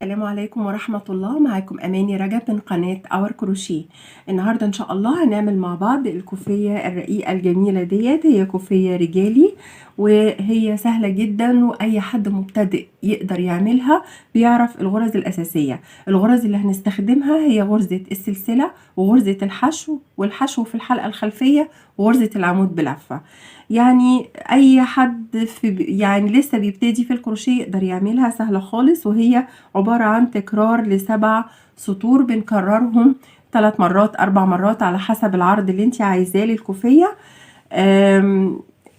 السلام عليكم ورحمة الله. معاكم أماني رجب من قناة اور كروشيه. النهاردة إن شاء الله هنعمل مع بعض الكوفية الرقيقة الجميلة ديت. هي كوفية رجالي وهي سهلة جدا وأي حد مبتدئ يقدر يعملها، بيعرف الغرز الأساسية. الغرز اللي هنستخدمها هي غرزة السلسلة وغرزة الحشو والحشو في الحلقة الخلفية وغرزة العمود بلفة. يعني اي حد يعني لسه بيبتدي في الكروشيه يقدر يعملها، سهلة خالص. وهي عبارة عن تكرار ل7 سطور بنكررهم 3 مرات 4 مرات على حسب العرض اللي انت عايزاه للكوفية.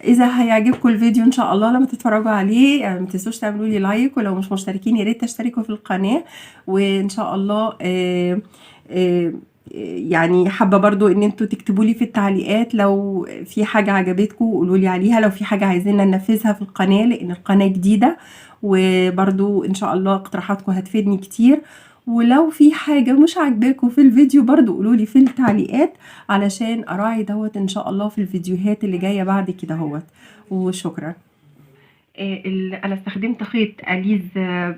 اذا هيعجبكم الفيديو ان شاء الله لما تتفرجوا عليه ما تنسوش تعملوا لي لايك، ولو مش مشتركين يا ريت تشتركوا في القناة. وان شاء الله يعني حابة برضو ان انتوا تكتبوا لي في التعليقات لو في حاجة عجبتكم، قولوا لي عليها. لو في حاجة عايزيننا ننفذها في القناة لان القناة جديدة، وبرضو ان شاء الله اقتراحاتكم هتفيدني كتير. ولو في حاجة مش عاجباكم في الفيديو برضو قولوا لي في التعليقات علشان اراعي دوت ان شاء الله في الفيديوهات اللي جاية بعد كده هوت. وشكرا. انا استخدمت خيط اليز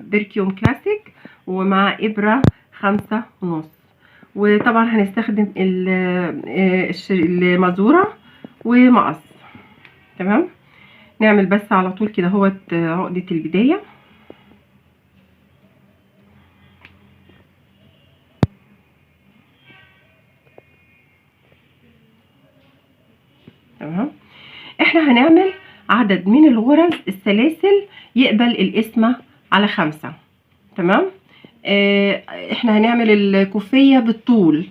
بيركيوم كلاسيك ومع ابرة 5.5، وطبعا هنستخدم المازورة ومقص. تمام. نعمل بس على طول كده هوت عقدة البداية. تمام. احنا هنعمل عدد من الغرز السلاسل يقبل القسمة على 5. تمام. احنا هنعمل الكوفية بالطول،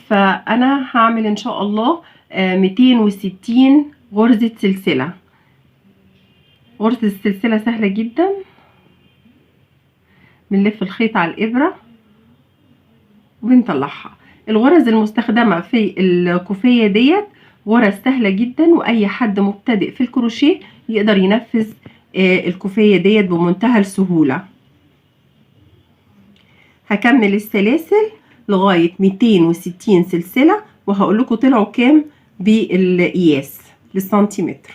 فانا هعمل ان شاء الله 260 غرزة سلسلة. غرزة السلسلة سهلة جدا، بنلف الخيط على الإبرة وبنطلعها. الغرز المستخدمة في الكوفية ديت غرز سهلة جدا، وأي حد مبتدئ في الكروشيه يقدر ينفذ الكوفية ديت بمنتهى السهولة. هكمل السلاسل لغاية 260 سلسلة، وهقول لكم طلعوا كام بالقياس بالسنتيمتر.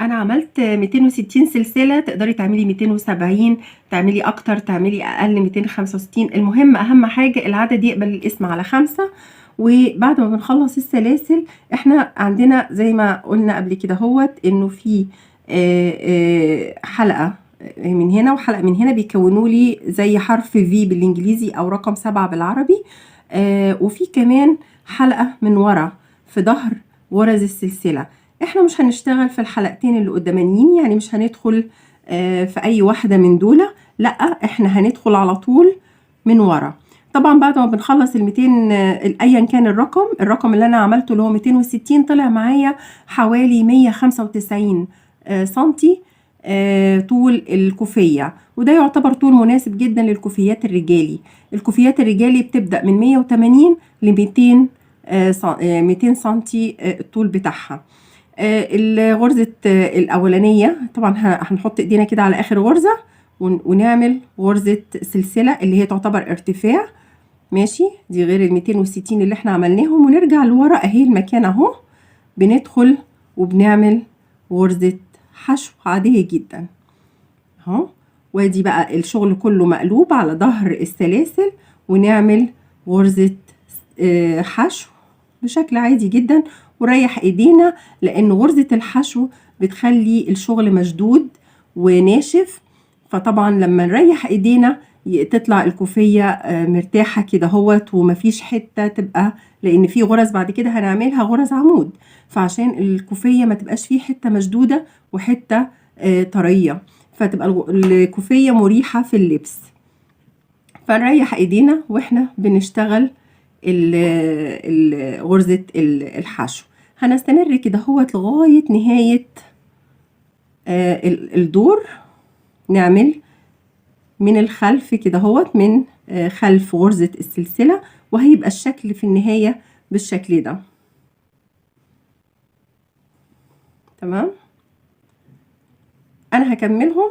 انا عملت 260 سلسلة، تقدري تعملي 270، تعملي اكتر تعملي اقل 265. المهم اهم حاجة العدد يقبل القسمة على 5. وبعد ما بنخلص السلاسل احنا عندنا زي ما قلنا قبل كده هوت انه في حلقة من هنا وحلقة من هنا بيكونوا لي زي حرف في بالانجليزي او رقم 7 بالعربي. وفي كمان حلقة من ورا في ظهر غرز السلسلة. احنا مش هنشتغل في الحلقتين اللي قدامانيين، يعني مش هندخل في اي واحدة من دول، لا احنا هندخل على طول من ورا. طبعا بعد ما بنخلص ال200 ايا كان الرقم اللي انا عملته اللي هو 260، طلع معايا حوالي 195 سنتي طول الكوفية، وده يعتبر طول مناسب جدا للكوفيات الرجالي. الكوفيات الرجالي بتبدأ من 180 ل 200 سنتي الطول بتاعها. الغرزة الأولانية طبعا هنحط ايدينا كده على آخر غرزة ونعمل غرزة سلسلة اللي هي تعتبر ارتفاع. ماشي، دي غير ال 260 اللي احنا عملناهم، ونرجع لورا اهي المكان اهو، بندخل وبنعمل غرزة حشو عادية جدا اهو. وادي بقى الشغل كله مقلوب على ظهر السلاسل، ونعمل غرزة حشو بشكل عادي جدا، وريح ايدينا لان غرزة الحشو بتخلي الشغل مشدود وناشف. فطبعا لما نريح ايدينا تطلع الكوفية مرتاحة كده هوت، ومفيش حتة تبقى، لان في غرز بعد كده هنعملها غرز عمود، فعشان الكوفية ما تبقاش فيه حتة مشدودة وحتة طرية، فتبقى الكوفية مريحة في اللبس. فنريح ايدينا واحنا بنشتغل غرزة الحشو. هنستمر كده هوت لغاية نهاية الدور. نعمل من الخلف كده هوت من خلف غرزة السلسلة، وهيبقى الشكل في النهاية بالشكل ده. تمام. انا هكملهم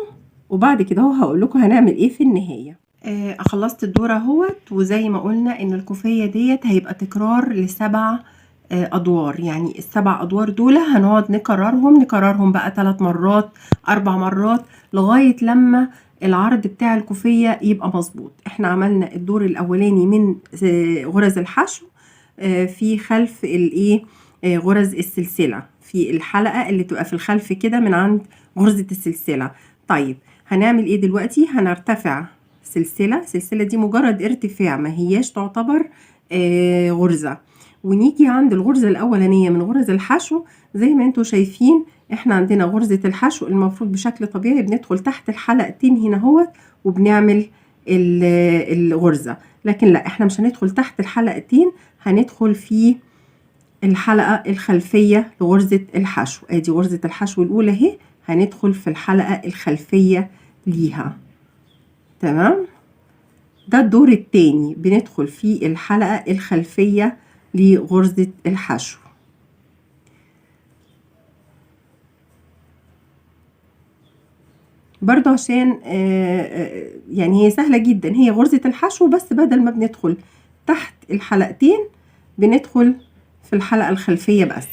وبعد كده هقول لكم هنعمل ايه في النهاية. خلصت الدور اهوت، وزي ما قلنا ان الكوفية ديت هيبقى تكرار ل7 ادوار. يعني ال7 ادوار دول هنقعد نكررهم بقى 3 مرات 4 مرات لغاية لما العرض بتاع الكوفية يبقى مظبوط. احنا عملنا الدور الاولاني من غرز الحشو في خلف الايه غرز السلسلة، في الحلقة اللي تبقى في الخلف كده من عند غرزة السلسلة. طيب هنعمل ايه دلوقتي؟ هنرتفع سلسلة دي مجرد ارتفاع، ما هياش تعتبر غرزة. ونيجي عند الغرزة الأولانية من غرز الحشو. زي ما انتوا شايفين احنا عندنا غرزة الحشو، المفروض بشكل طبيعي بندخل تحت الحلقتين هنا اهوت وبنعمل الغرزة، لكن لا، احنا مش هندخل تحت الحلقتين، هندخل في الحلقة الخلفية لغرزة الحشو. ادي غرزة الحشو الأولى اهي، هندخل في الحلقة الخلفية ليها. تمام، ده الدور التاني، بندخل في الحلقة الخلفية لغرزة الحشو. برضو عشان يعني هي سهلة جدا، هي غرزة الحشو، بس بدل ما بندخل تحت الحلقتين بندخل في الحلقة الخلفية بس،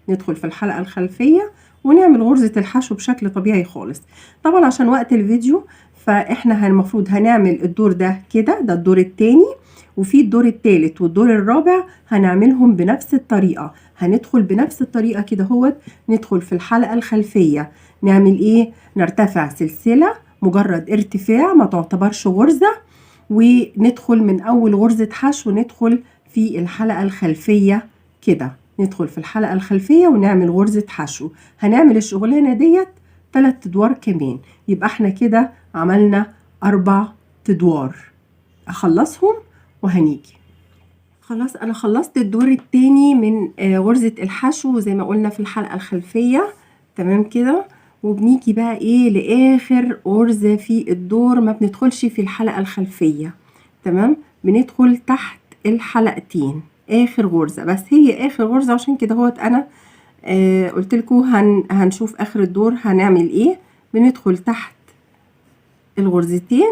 ندخل في الحلقة الخلفية ونعمل غرزة الحشو بشكل طبيعي خالص. طبعا عشان وقت الفيديو فاحنا المفروض هنعمل الدور ده كده، ده الدور التاني، وفي الدور التالت والدور الرابع هنعملهم بنفس الطريقة. هندخل بنفس الطريقة كده هوت، ندخل في الحلقة الخلفية، نعمل ايه؟ نرتفع سلسلة مجرد ارتفاع ما تعتبرش غرزة، وندخل من اول غرزة حشو ندخل في الحلقة الخلفية كده، ندخل في الحلقة الخلفية ونعمل غرزة حشو. هنعمل الشغلانة ديت 3 ادوار كمان، يبقى احنا كده عملنا 4 ادوار. اخلصهم وهنيجي. خلاص انا خلصت الدور التاني من غرزة الحشو زي ما قلنا في الحلقة الخلفية. تمام كده، وبنيجي بقى ايه لاخر غرزة في الدور، ما بندخلش في الحلقة الخلفية. تمام، بندخل تحت الحلقتين، اخر غرزة، بس هي اخر غرزة. عشان كده هوت انا قلت لكم هنشوف اخر الدور هنعمل ايه. بندخل تحت الغرزتين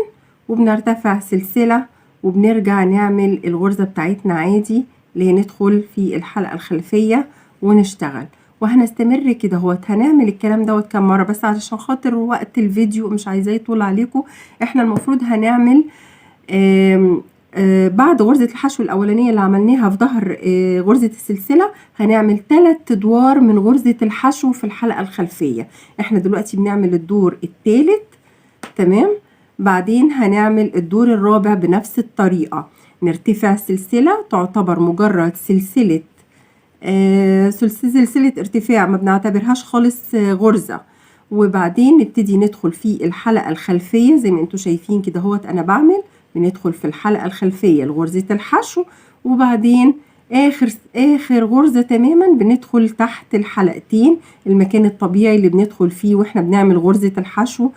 وبنرتفع سلسلة وبنرجع نعمل الغرزة بتاعتنا عادي، اللي هي ندخل في الحلقة الخلفية ونشتغل. وهنستمر كده هوت، هنعمل الكلام دوت كام مرة، بس علشان خاطر وقت الفيديو مش عايزاه يطول عليكم. احنا المفروض هنعمل بعد غرزة الحشو الأولانية اللي عملناها في ظهر غرزة السلسلة، هنعمل 3 أدوار من غرزة الحشو في الحلقة الخلفية. احنا دلوقتي بنعمل الدور الثالث. تمام، بعدين هنعمل الدور الرابع بنفس الطريقة، نرتفع سلسلة تعتبر مجرد سلسلة سلسلة ارتفاع، ما بنعتبرهاش خالص غرزة. وبعدين نبتدي ندخل في الحلقة الخلفية زي ما انتوا شايفين كده هوت انا بعمل. بندخل في الحلقة الخلفية لغرزة الحشو، وبعدين اخر غرزة تماما بندخل تحت الحلقتين، المكان الطبيعي اللي بندخل فيه واحنا بنعمل غرزة الحشو،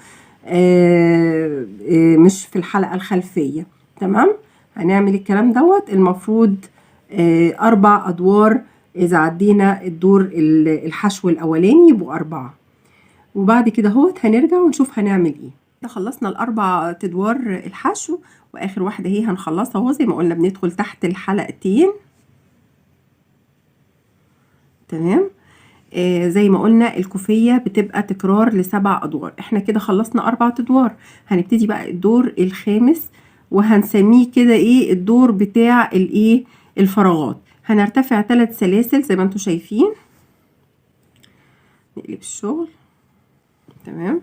مش في الحلقة الخلفية. تمام، هنعمل الكلام دوت المفروض 4 أدوار. إذا عدينا الدور الحشو الأولاني يبقوا 4، وبعد كده هوت هنرجع ونشوف هنعمل ايه. خلصنا ال4 أدوار الحشو، وآخر واحدة هي هنخلصها اهو. زي ما قلنا بندخل تحت الحلقتين. تمام، زي ما قلنا الكوفية بتبقى تكرار ل7 أدوار. احنا كده خلصنا 4 أدوار. هنبتدي بقى الدور الخامس، وهنسميه كده ايه الدور بتاع الايه الفراغات. هنرتفع 3 سلاسل زي ما انتوا شايفين. نقلب الشغل. تمام،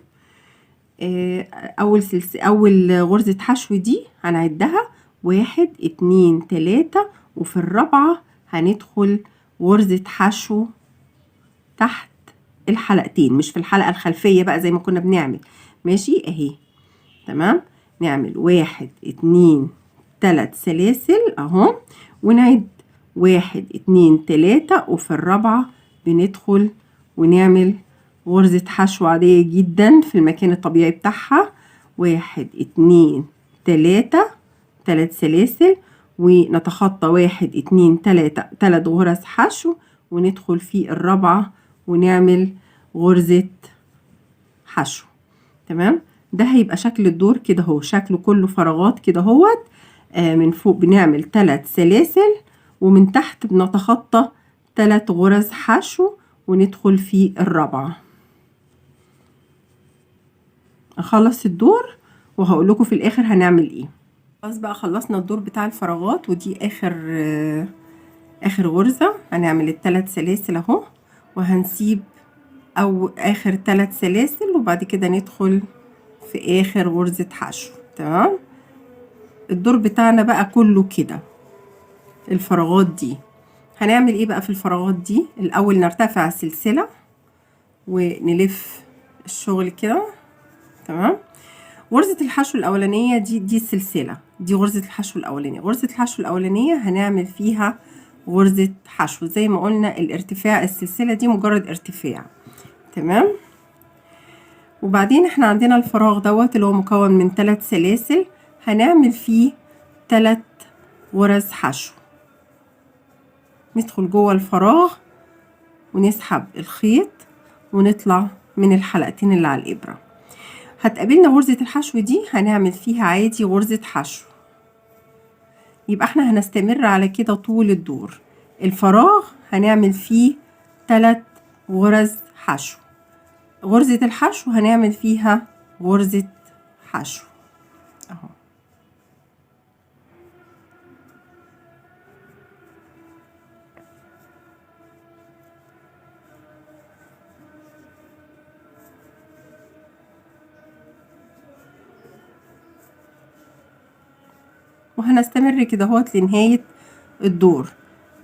اول غرزة حشو دي هنعدها 1 2 3، وفي الرابعة هندخل غرزة حشو تحت الحلقتين، مش في الحلقة الخلفية بقى زي ما كنا بنعمل. ماشي اهي. تمام، نعمل 1 2 3 سلاسل اهو، ونعد 1 2 3، وفي الرابعة بندخل ونعمل غرزة حشو عادية جدا في المكان الطبيعي بتاعها. 1 2 3 سلاسل، ونتخطى 1 2 3 غرز حشو، وندخل في الرابعة ونعمل غرزة حشو. تمام، ده هيبقى شكل الدور كده اهو، شكله كله فراغات كده اهوت. من فوق بنعمل 3 سلاسل، ومن تحت بنتخطى 3 غرز حشو وندخل في الرابعة. اخلص الدور وهقول لكم في الاخر هنعمل ايه. خلاص بقى خلصنا الدور بتاع الفراغات، ودي اخر غرزة. هنعمل الثلاث سلاسل اهو، وهنسيب او اخر 3 سلاسل، وبعد كده ندخل في اخر غرزة حشو. تمام. الدور بتاعنا بقى كله كده. الفراغات دي هنعمل ايه بقى؟ في الفراغات دي الاول نرتفع سلسلة ونلف الشغل كده. تمام. غرزة الحشو الاولانية دي السلسلة، دي غرزة الحشو الاولانية. غرزة الحشو الاولانية هنعمل فيها غرزة حشو زي ما قلنا، الارتفاع السلسلة دي مجرد ارتفاع. تمام. وبعدين احنا عندنا الفراغ دوت اللي هو مكون من 3 سلاسل، هنعمل فيه 3 غرز حشو. ندخل جوه الفراغ ونسحب الخيط ونطلع من الحلقتين اللي على الإبرة. هتقابلنا غرزة الحشو دي هنعمل فيها عادي غرزة حشو، يبقى احنا هنستمر على كده طول الدور. الفراغ هنعمل فيه 3 غرز حشو، غرزة الحشو هنعمل فيها غرزة حشو اهو. وهنستمر كده اهوت لنهاية الدور.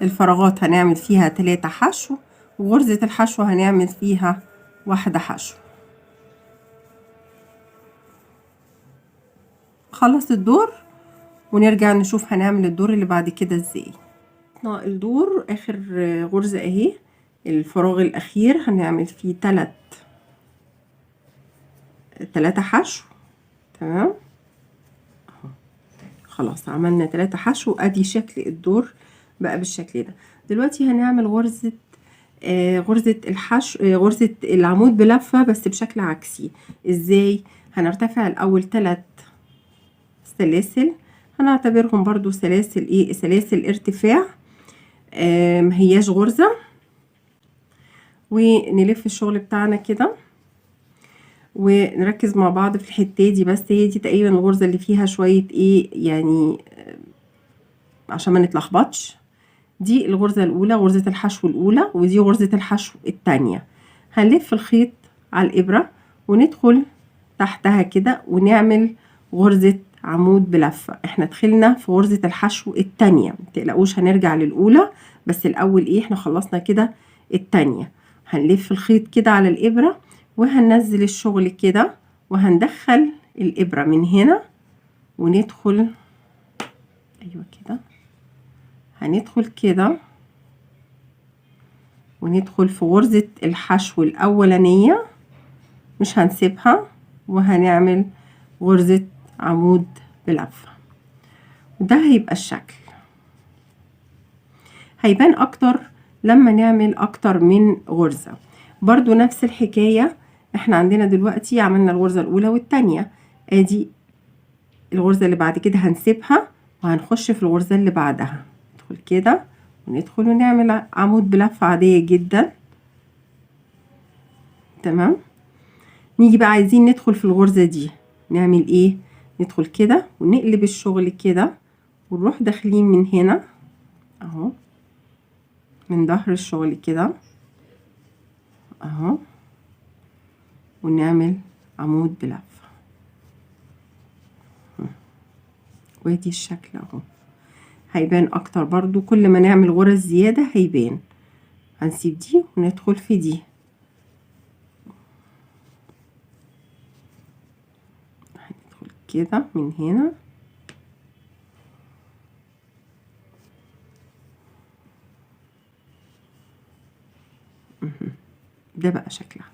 الفراغات هنعمل فيها 3 حشو، وغرزة الحشو هنعمل فيها 1 حشو. خلص الدور ونرجع نشوف هنعمل الدور اللي بعد كده ازاي. الدور اخر غرزة اهي، الفراغ الاخير هنعمل فيه 3 حشو. تمام. خلاص عملنا 3 حشو، ادي شكل الدور بقى بالشكل ده. دلوقتي هنعمل غرزة غرزة الحشو، غرزة العمود بلفة بس بشكل عكسي. ازاي؟ هنرتفع الاول 3 سلاسل، هنعتبرهم برضو سلاسل ايه، سلاسل ارتفاع، مهياش غرزة، ونلف الشغل بتاعنا كده ونركز مع بعض في الحتة دي بس. هي دي تقريبا الغرزة اللي فيها شوية ايه يعني عشان ما نتلخبطش. دي الغرزة الاولى، غرزة الحشو الاولى، ودي غرزة الحشو التانية. هنلف الخيط على الابرة وندخل تحتها كده ونعمل غرزة عمود بلفة. احنا دخلنا في غرزة الحشو التانية، متقلقوش هنرجع للاولى، بس الاول ايه احنا خلصنا كده التانية. هنلف الخيط كده على الابرة وهننزل الشغل كده، وهندخل الابرة من هنا وندخل ايوه كده، هندخل كده وندخل في غرزة الحشو الاولانية مش هنسيبها، وهنعمل غرزة عمود بلفة. وده هيبقى الشكل، هيبان اكتر لما نعمل اكتر من غرزة. برضو نفس الحكاية، احنا عندنا دلوقتي عملنا الغرزة الاولى والتانية، ادي الغرزة اللي بعد كده هنسيبها وهنخش في الغرزة اللي بعدها. ندخل كده وندخل ونعمل عمود بلفة عادية جدا. تمام. نيجي بقى عايزين ندخل في الغرزة دي، نعمل ايه؟ ندخل كده ونقلب الشغل كده ونروح داخلين من هنا اهو، من ظهر الشغل كده اهو، ونعمل عمود بلفة. وادي الشكل اهو، هيبان اكتر برضو كل ما نعمل غرز زيادة هيبان. هنسيب دي وندخل في دي، هندخل كده من هنا ده بقى شكلها.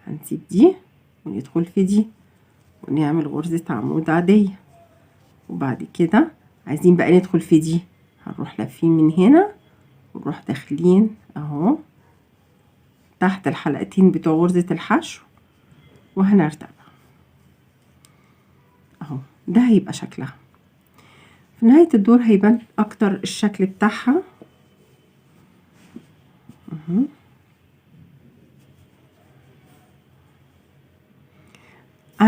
هنسيب دي وندخل في دي ونعمل غرزة عمود عادية، وبعد كده عايزين بقى ندخل في دي، هنروح لافين من هنا ونروح داخلين اهو تحت الحلقتين بتوع غرزة الحشو وهنرتفع اهو. ده هيبقى شكلها في نهاية الدور، هيبان اكتر الشكل بتاعها اهو.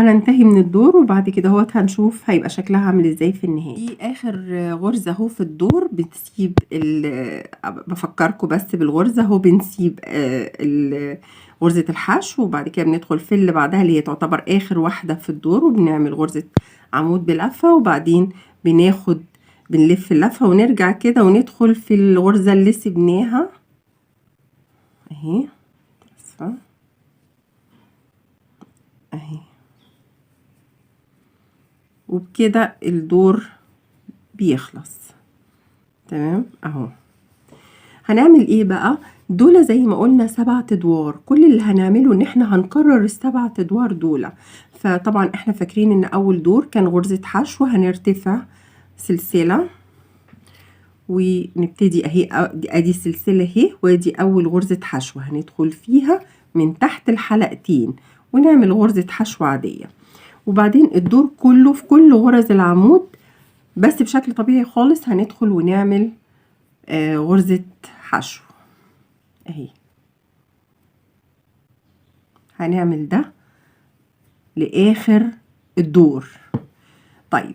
هننتهي من الدور، وبعد كده هوت هنشوف هيبقى شكلها عامل ازاي في النهاية. دي اخر غرزة اهو في الدور. بنسيب بفكركم بس بالغرزة اهو، بنسيب غرزة الحشو، وبعد كده بندخل في اللي بعدها اللي هي تعتبر اخر واحدة في الدور، وبنعمل غرزة عمود بلفة، وبعدين بنلف اللفة ونرجع كده وندخل في الغرزة اللي سبناها اهي، اهي، وبكده الدور بيخلص. تمام اهو. هنعمل ايه بقى؟ دول زي ما قلنا 7 ادوار، كل اللي هنعمله ان احنا هنكرر ال7 ادوار دول. فطبعا احنا فاكرين ان اول دور كان غرزة حشو، هنرتفع سلسلة ونبتدي اهي، ادي السلسلة اهي، وادي اول غرزة حشو هندخل فيها من تحت الحلقتين ونعمل غرزة حشو عادية. وبعدين الدور كله في كل غرز العمود بس بشكل طبيعي خالص هندخل ونعمل غرزة حشو اهي. هنعمل ده لآخر الدور. طيب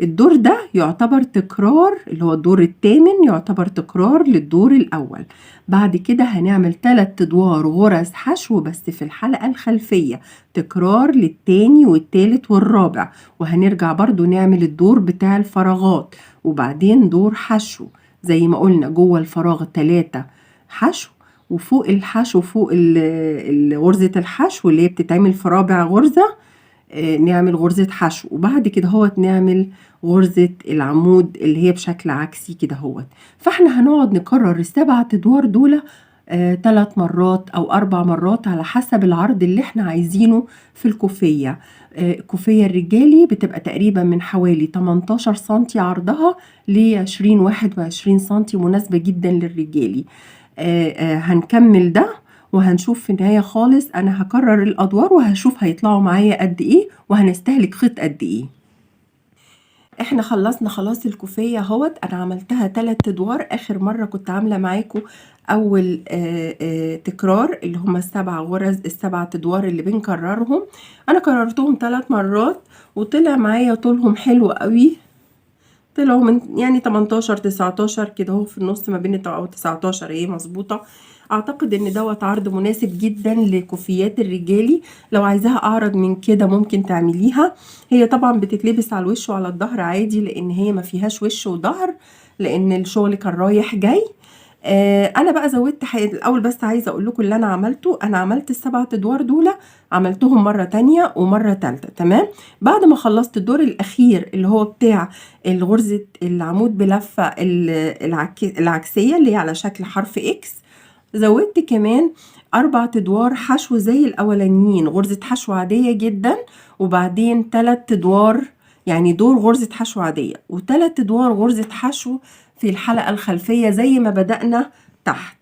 الدور ده يعتبر تكرار، اللي هو الدور الثامن يعتبر تكرار للدور الأول. بعد كده هنعمل 3 ادوار غرز حشو بس في الحلقة الخلفية، تكرار للتاني والتالت والرابع، وهنرجع برضو نعمل الدور بتاع الفراغات، وبعدين دور حشو زي ما قلنا جوه الفراغ 3 حشو، وفوق الحشو فوق غرزة الحشو اللي هي بتتعمل في رابع غرزة نعمل غرزة حشو، وبعد كده هوت نعمل غرزة العمود اللي هي بشكل عكسي كده هوت. فاحنا هنقعد نكرر ال7 ادوار دول 3 مرات او 4 مرات على حسب العرض اللي احنا عايزينه في الكوفية. الكوفية الرجالي بتبقى تقريبا من حوالي 18 سنتي عرضها ل 20-21 سنتي، مناسبة جدا للرجالي. هنكمل ده وهنشوف في النهاية خالص أنا هكرر الأدوار وهشوف هيطلعوا معايا قد إيه وهنستهلك خيط قد إيه. احنا خلصنا خلاص الكوفية اهوت. انا عملتها 3 ادوار. اخر مرة كنت عاملة معاكم اول تكرار اللي هما ال7 غرز، ال7 ادوار اللي بنكررهم. انا كررتهم 3 مرات وطلع معايا طولهم حلو قوي، طلعوا من يعني 18 19 كده اهو في النص ما بين 19 ايه مظبوطه. اعتقد ان دوت عرض مناسب جدا لكوفيات الرجالي. لو عايزاها اعرض من كده ممكن تعمليها. هي طبعا بتتلبس على الوش وعلى الظهر عادي، لان هي ما فيهاش وش وظهر لان الشغل كان رايح جاي. انا بقى زودت حاجه الاول، بس عايزه اقول لكم اللي انا عملته. انا عملت ال7 ادوار دول، عملتهم مره تانية ومره تالتة. تمام. بعد ما خلصت الدور الاخير اللي هو بتاع الغرزه العمود بلفه العكسيه اللي هي على شكل حرف اكس، زودت كمان 4 ادوار حشو زي الاولانيين، غرزه حشو عاديه جدا، وبعدين 3 ادوار يعني دور غرزه حشو عاديه و3 ادوار غرزه حشو في الحلقة الخلفية زي ما بدأنا تحت.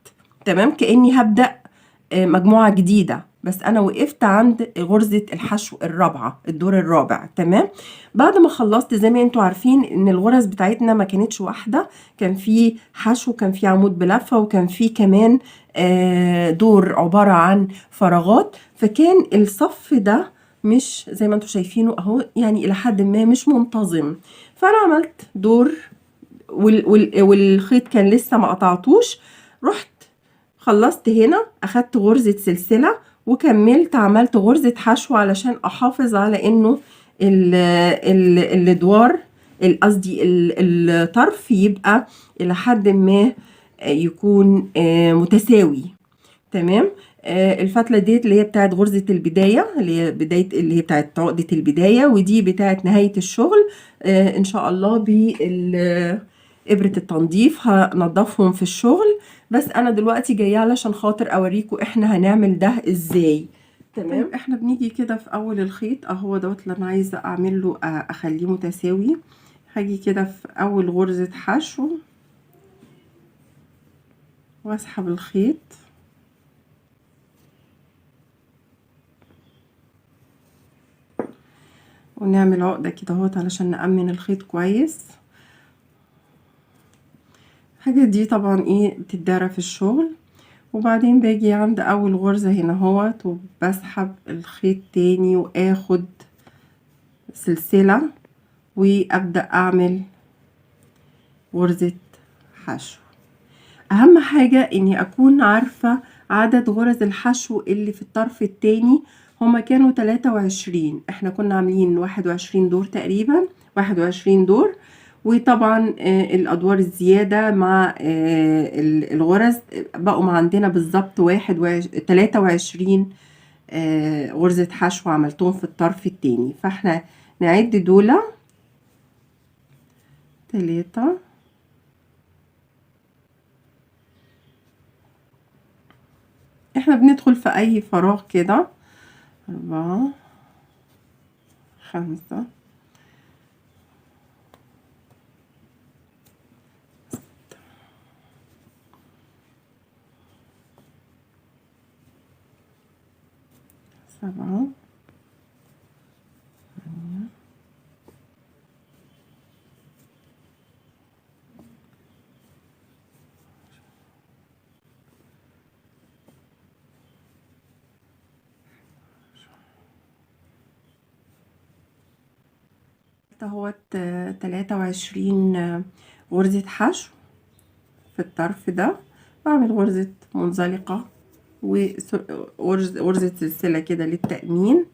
تمام. كأني هبدأ مجموعة جديدة، بس أنا وقفت عند غرزة الحشو الرابعة، الدور الرابع. تمام. بعد ما خلصت زي ما انتوا عارفين ان الغرز بتاعتنا ما كانتش واحدة، كان في حشو، كان في عمود بلفة، وكان في كمان دور عبارة عن فراغات. فكان الصف ده مش زي ما انتوا شايفينه اهو، يعني الى حد ما مش منتظم. فانا عملت دور والخيط كان لسه ما قطعتوش. رحت خلصت هنا، اخدت غرزة سلسلة وكملت عملت غرزة حشو علشان احافظ على انه الادوار قصدي الطرف يبقى الى حد ما يكون متساوي. تمام. الفتلة ديت اللي هي بتاعت غرزة البداية، اللي هي بداية اللي هي بتاعت عقدة البداية، ودي بتاعت نهاية الشغل. ان شاء الله إبرة التنظيف هنضفهم في الشغل. بس أنا دلوقتي جاية علشان خاطر أوريكم إحنا هنعمل ده إزاي. تمام. إحنا بنيجي كده في أول الخيط أهو دوت اللي أنا عايزة أعمله، أخليه متساوي. هاجي كده في أول غرزة حشو وأسحب الخيط ونعمل عقدة كده اهوت علشان نأمن الخيط كويس. الحاجة دي طبعا ايه بتتدارى في الشغل. وبعدين باجي عند اول غرزة هنا اهوت وبسحب الخيط تاني واخد سلسلة وابدأ اعمل غرزة حشو. اهم حاجة اني اكون عارفة عدد غرز الحشو اللي في الطرف التاني. هما كانوا 23، احنا كنا عاملين 21 دور تقريبا، 21 دور. وطبعا الادوار الزيادة مع الغرز بقوا عندنا بالظبط 23 غرزة حشو عملتهم في الطرف التاني. فاحنا نعد دول 3، احنا بندخل في اي فراغ كده 4 5 7 اهوت 23 غرزة حشو في الطرف ده. بعمل غرزة منزلقة وغرزة سلسلة كده للتأمين.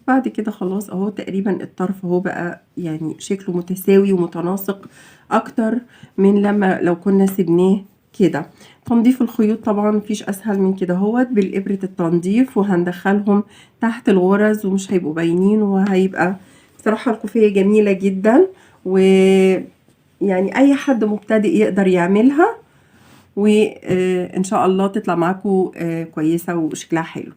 بعد كده خلاص اهو تقريبا الطرف اهو بقى يعني شكله متساوي ومتناسق اكتر من لو كنا سيبناه كده. تنظيف الخيوط طبعا مفيش اسهل من كده اهوت بالابرة التنظيف، وهندخلهم تحت الغرز ومش هيبقوا باينين، وهيبقى بصراحة الكوفية جميلة جدا، ويعني اي حد مبتدئ يقدر يعملها، وان شاء الله تطلع معاكم كويسة وشكلها حلو.